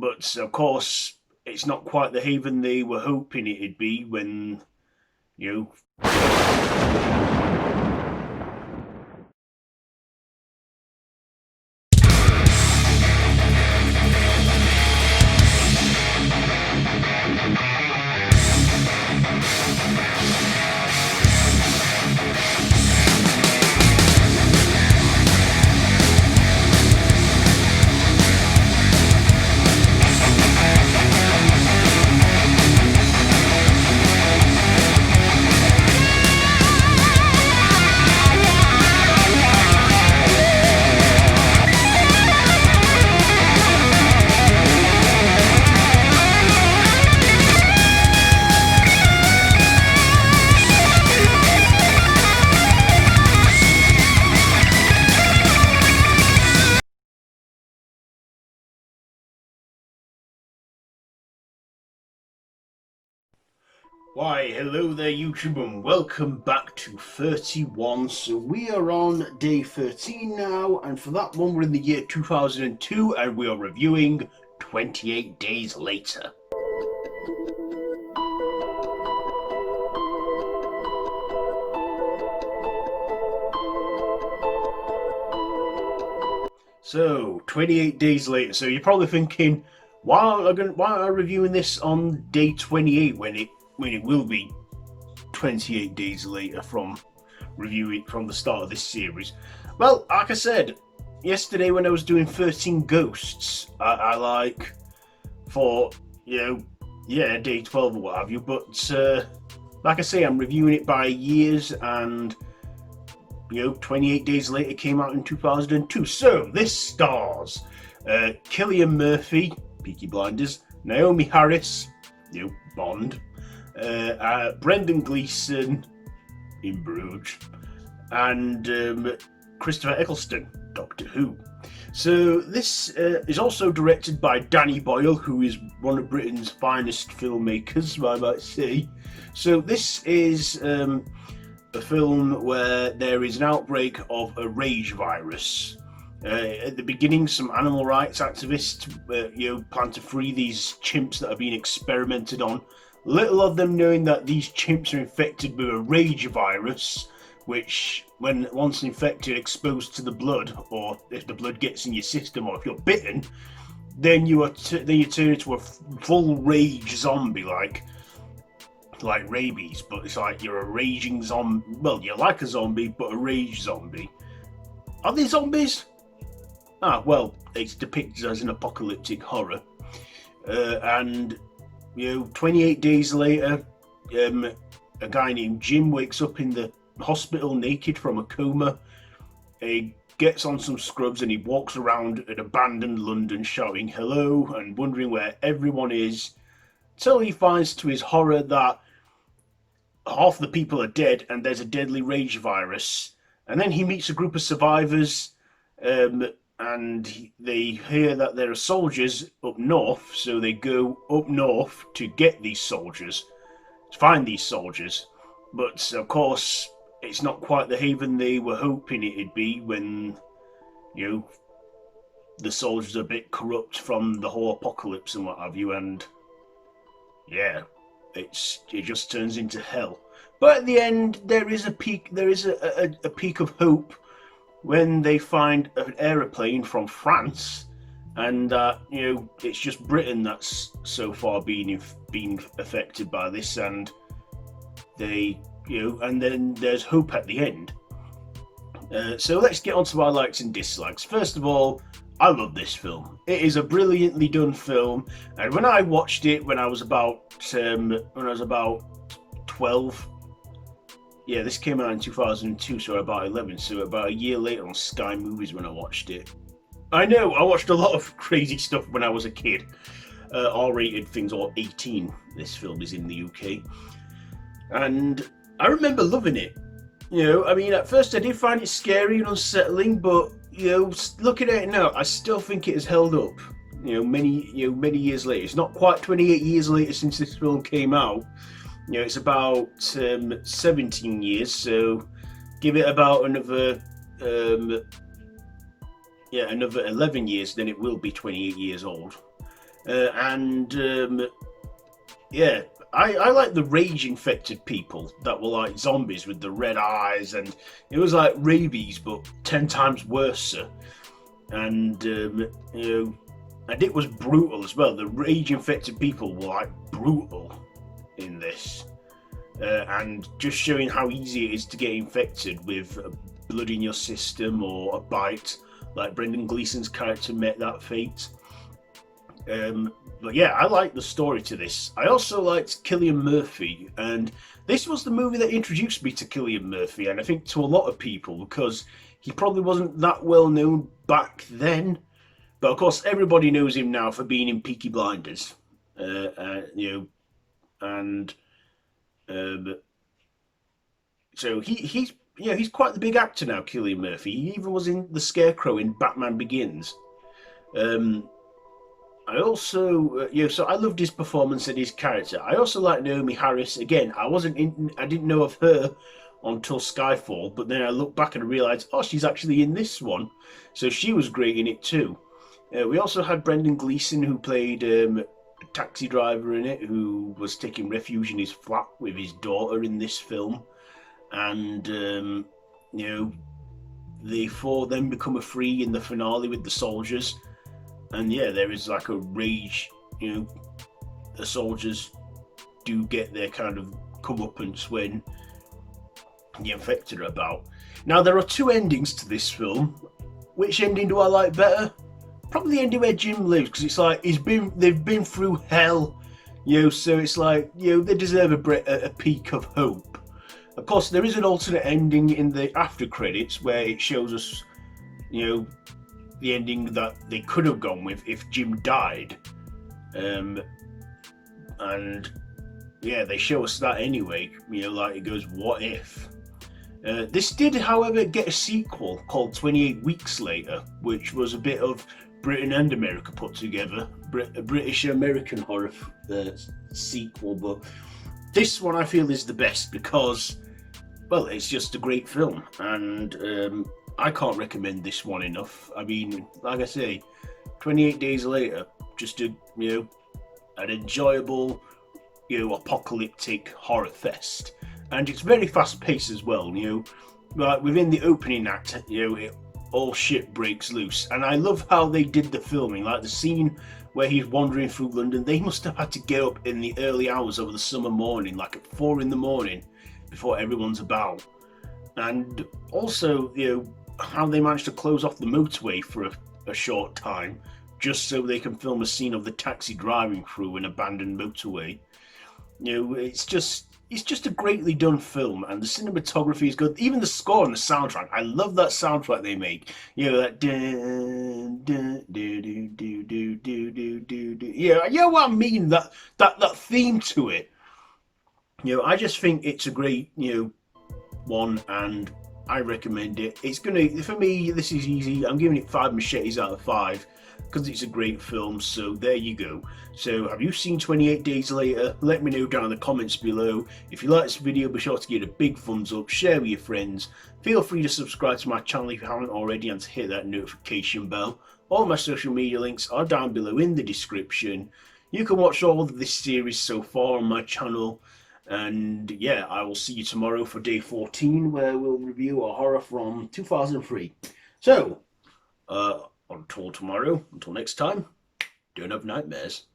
but of course, it's not quite the haven they were hoping it'd be when, you know. Why, hello there YouTube and welcome back to 31. So we are on day 13 now, and for that one we're in the year 2002 and we are reviewing 28 Days Later. So 28 days later, so you're probably thinking, why am I reviewing this on day 28 when it will be 28 days later from reviewing from the start of this series? Well, like I said yesterday when I was doing 13 Ghosts, I thought, day 12 or what have you, but like I say, I'm reviewing it by years, and 28 Days Later came out in 2002. So this stars Cillian Murphy, Peaky Blinders, Naomie Harris, Bond, Brendan Gleeson in Bruges, and Christopher Eccleston, Doctor Who. So this is also directed by Danny Boyle, who is one of Britain's finest filmmakers, I might say. So this is a film where there is an outbreak of a rage virus. At the beginning, some animal rights activists plan to free these chimps that are being experimented on. Little of them knowing that these chimps are infected with a rage virus, which, when once infected, exposed to the blood, or if the blood gets in your system, or if you're bitten, then you turn into a full rage zombie, like rabies, but it's like you're a raging zombie. Well, you're like a zombie, but a rage zombie. Are they zombies? Well, it's depicted as an apocalyptic horror, and 28 days later, a guy named Jim wakes up in the hospital naked from a coma. He gets on some scrubs and he walks around an abandoned London shouting hello and wondering where everyone is, till he finds to his horror that half the people are dead and there's a deadly rage virus. And then he meets a group of survivors, and they hear that there are soldiers up north, so they go up north to get these soldiers, to find these soldiers. But of course, it's not quite the haven they were hoping it'd be when, the soldiers are a bit corrupt from the whole apocalypse and what have you, and it just turns into hell. But at the end, there is a peak of hope when they find an aeroplane from France, and it's just Britain that's so far being affected by this, and and then there's hope at the end. So let's get on to our likes and dislikes. First of all, I love this film. It is a brilliantly done film, and when I watched it when I was about 12. Yeah, this came out in 2002, so about 11, so about a year later on Sky Movies when I watched it. I know, I watched a lot of crazy stuff when I was a kid. R-rated things, or 18, this film is in the UK. And I remember loving it. At first I did find it scary and unsettling, but, looking at it now, I still think it has held up. Many years later. It's not quite 28 years later since this film came out. It's about 17 years, so give it about another 11 years, then it will be 28 years old. And yeah, I like the rage infected people that were like zombies with the red eyes, and it was like rabies but 10 times worse. And and it was brutal as well. The rage infected people were like brutal in this, and just showing how easy it is to get infected with blood in your system or a bite, like Brendan Gleeson's character met that fate. But yeah, I like the story to this. I also liked Cillian Murphy, and this was the movie that introduced me to Cillian Murphy, and I think to a lot of people, because he probably wasn't that well known back then. But of course, everybody knows him now for being in Peaky Blinders, and um, so he's quite the big actor now, Cillian Murphy. He even was in The Scarecrow in Batman Begins. Um, I also, so I loved his performance and his character. I also like Naomie Harris. Again, I didn't know of her until Skyfall, but then I looked back and I realised, oh, she's actually in this one. So she was great in it too. We also had Brendan Gleeson, who played a taxi driver in it, who was taking refuge in his flat with his daughter in this film. And, they four then become a free in the finale with the soldiers. And yeah, there is like a rage, the soldiers do get their kind of comeuppance when the infected are about. Now, there are two endings to this film. Which ending do I like better? Probably the ending where Jim lives, because it's like they've been through hell, so it's like, they deserve a peak of hope. Of course, there is an alternate ending in the after credits where it shows us, the ending that they could have gone with if Jim died. And yeah, they show us that anyway, like it goes, what if? This did, however, get a sequel called 28 Weeks Later, which was a bit of Britain and America put together, a British-American horror sequel, but this one I feel is the best because, well, it's just a great film, and I can't recommend this one enough. I mean, like I say, 28 Days Later, just an enjoyable, apocalyptic horror fest. And it's very fast paced as well, like within the opening act, all shit breaks loose. And I love how they did the filming, like the scene where he's wandering through London. They must have had to get up in the early hours of the summer morning, like at 4 a.m, before everyone's about. And also, how they managed to close off the motorway for a short time, just so they can film a scene of the taxi driving through an abandoned motorway. It's just a greatly done film, and the cinematography is good. Even the score and the soundtrack, I love that soundtrack they make. That dun, dun, do, do, do, do, do, do, do, do. Yeah, what I mean. That theme to it. I just think it's a great one, and I recommend it. It's for me, this is easy. I'm giving it 5 machetes out of 5 because it's a great film. So there you go. So have you seen 28 Days Later? Let me know down in the comments below. If you like this video, be sure to give it a big thumbs up, share with your friends. Feel free to subscribe to my channel if you haven't already, and to hit that notification bell. All my social media links are down below in the description. You can watch all of this series so far on my channel. And yeah, I will see you tomorrow for day 14, where we'll review a horror from 2003. So, until tomorrow, until next time, don't have nightmares.